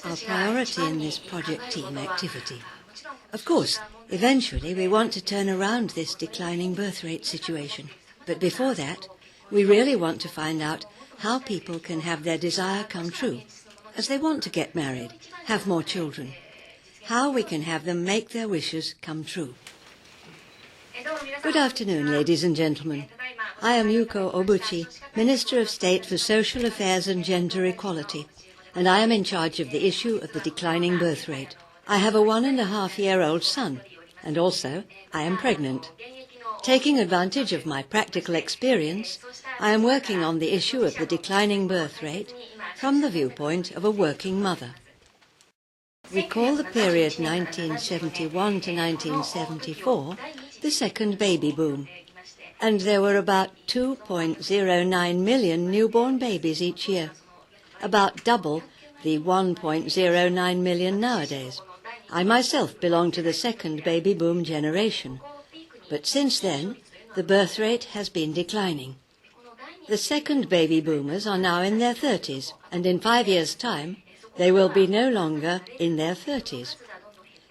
our priority in this project team activity. Of course, eventually we want to turn around this declining birth rate situation. But before that, we really want to find out how people can have their desire come true, as they want to get married, have more children. How we can have them make their wishes come true. Good afternoon, ladies and gentlemen. I am Yuko Obuchi, Minister of State for Social Affairs and Gender Equality, and I am in charge of the issue of the declining birth rate. I have a 1.5-year-old son, and also I am pregnant. Taking advantage of my practical experience, I am working on the issue of the declining birth rate from the viewpoint of a working mother. Recall the period 1971 to 1974, the second baby boom, and there were about 2.09 million newborn babies each year, about double the 1.09 million nowadays. I myself belong to the second baby boom generation, but since then the birth rate has been declining. The second baby boomers are now in their 30s, and in 5 years' time they will be no longer in their 30s.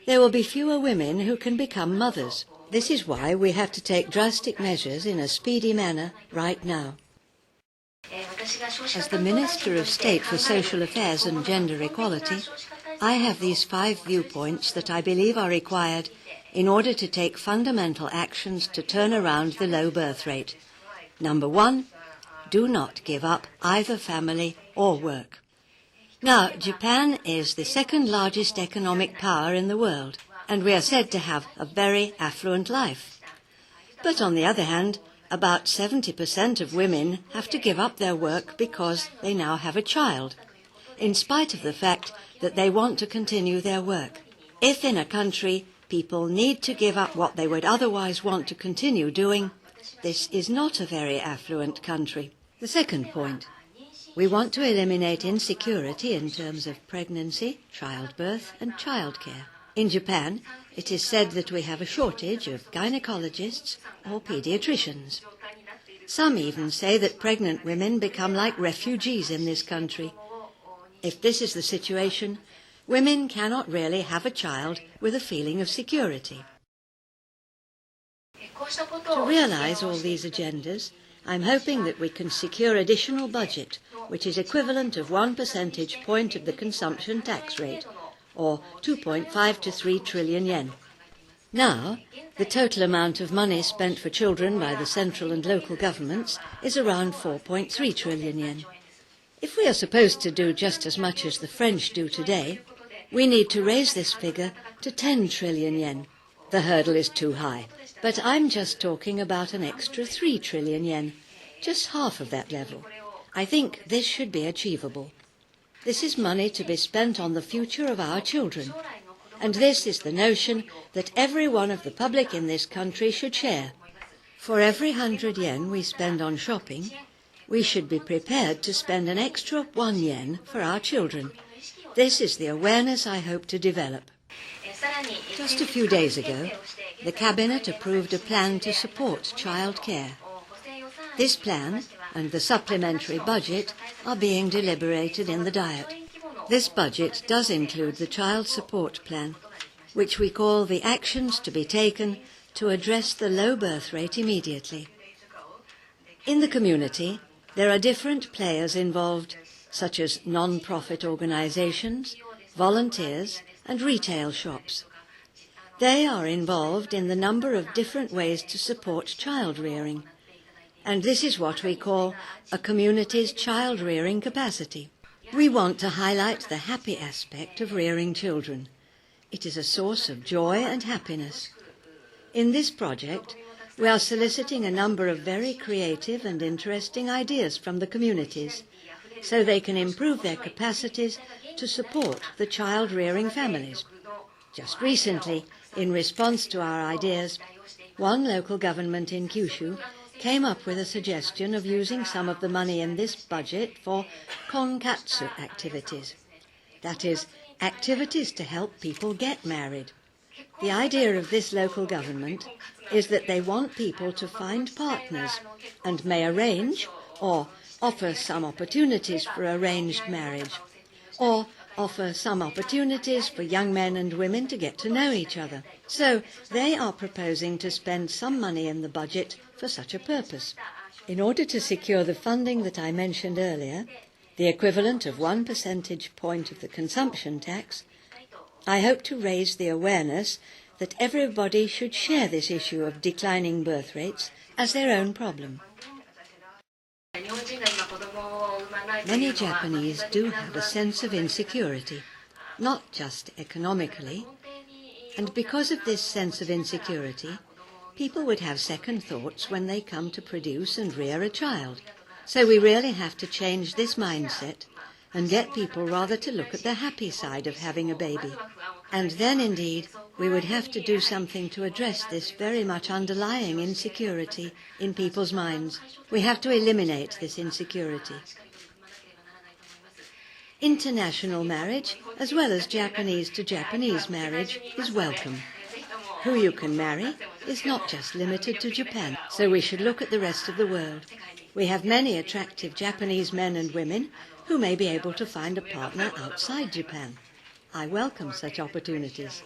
There will be fewer women who can become mothers. This is why we have to take drastic measures in a speedy manner right now. As the Minister of State for Social Affairs and Gender Equality, I have these 5 viewpoints that I believe are required in order to take fundamental actions to turn around the low birth rate. Number 1, do not give up either family or work. Now, Japan is the second largest economic power in the world, and we are said to have a very affluent life. But on the other hand, about 70% of women have to give up their work because they now have a child, in spite of the fact that they want to continue their work. If in a country people need to give up what they would otherwise want to continue doing, this is not a very affluent country. The second point, we want to eliminate insecurity in terms of pregnancy, childbirth and childcare. In Japan, it is said that we have a shortage of gynecologists or pediatricians. Some even say that pregnant women become like refugees in this country. If this is the situation, women cannot really have a child with a feeling of security. To realize all these agendas, I'm hoping that we can secure additional budget, which is equivalent of 1 percentage point of the consumption tax rate, or 2.5 to 3 trillion yen. Now, the total amount of money spent for children by the central and local governments is around 4.3 trillion yen. If we are supposed to do just as much as the French do today, we need to raise this figure to 10 trillion yen. The hurdle is too high, but I'm just talking about an extra 3 trillion yen, just half of that level. I think this should be achievable. This is money to be spent on the future of our children, and this is the notion that every one of the public in this country should share. For every 100 yen we spend on shopping, we should be prepared to spend an extra 1 yen for our children. This is the awareness I hope to develop. Just a few days ago, the Cabinet approved a plan to support child care. This plan and the supplementary budget are being deliberated in the Diet. This budget does include the child support plan, which we call the actions to be taken to address the low birth rate immediately. In the community, there are different players involved, such as non-profit organizations, volunteers, and retail shops. They are involved in the number of different ways to support child rearing, and this is what we call a community's child rearing capacity. We want to highlight the happy aspect of rearing children. It is a source of joy and happiness. In this project, we are soliciting a number of very creative and interesting ideas from the communities, so they can improve their capacities to support the child-rearing families. Just recently, in response to our ideas, one local government in Kyushu came up with a suggestion of using some of the money in this budget for konkatsu activities. That is, activities to help people get married. The idea of this local government is that they want people to find partners and may arrange or offer some opportunities for arranged marriage, or offer some opportunities for young men and women to get to know each other. So they are proposing to spend some money in the budget for such a purpose. In order to secure the funding that I mentioned earlier, the equivalent of 1 percentage point of the consumption tax, I hope to raise the awareness that everybody should share this issue of declining birth rates as their own problem. Many Japanese do have a sense of insecurity, not just economically, and because of this sense of insecurity, people would have second thoughts when they come to produce and rear a child. So we really have to change this mindset and get people rather to look at the happy side of having a baby. And then, indeed, we would have to do something to address this very much underlying insecurity in people's minds. We have to eliminate this insecurity. International marriage, as well as Japanese to Japanese marriage, is welcome. Who you can marry is not just limited to Japan, so we should look at the rest of the world. We have many attractive Japanese men and women who may be able to find a partner outside Japan. I welcome such opportunities.